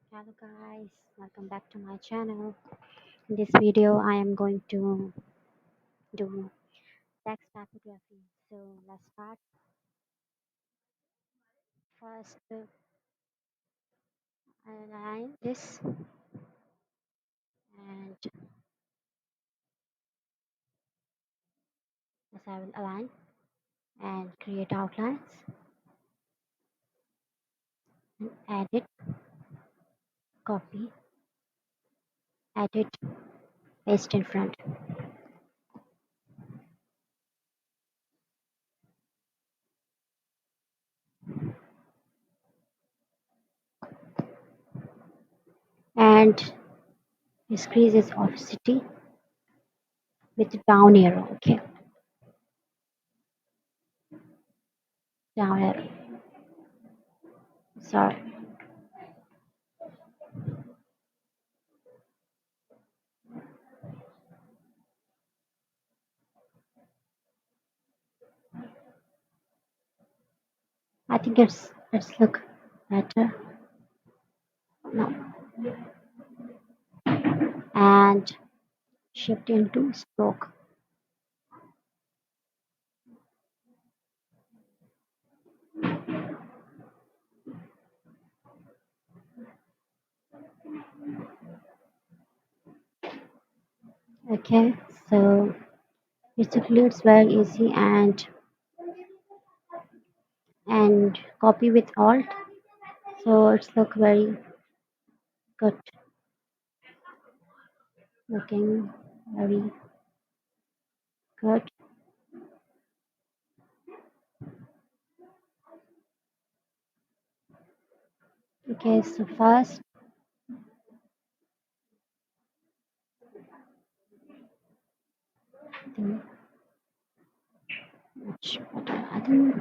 Hello guys, welcome back to my channel. In this video I am going to do text typography. So let's start. First align this and as I will align and create outlines and edit, copy, edit, paste in front. And increase its opacity with the down arrow. Okay, down arrow. Sorry. I think it's look better now. And shift into stroke. Okay, so basically it's very easy and copy with alt, so it's look very good, looking very good. Okay, so first I think much better. I think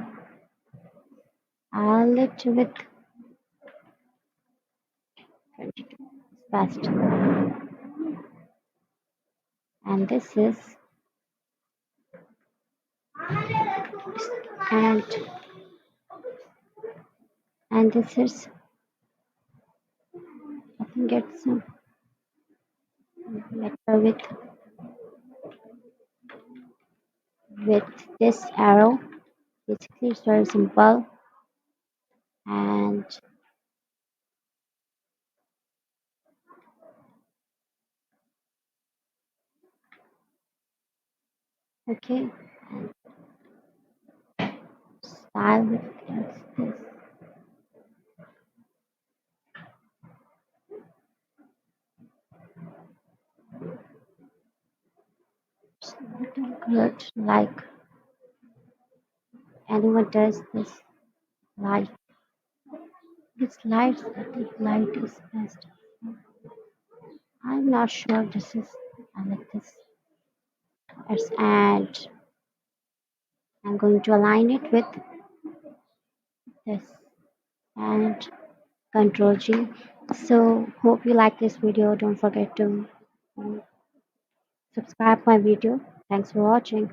I'll let with 22 best. And this is and and this is I think it's better with this arrow. Basically it's very simple. And okay, and style with this. It's little good, like anyone does this light. This light, I think light is best. I'm not sure this is, I like this. And I'm going to align it with this and Control G. So hope you like this video. Don't forget to subscribe my video. Thanks for watching.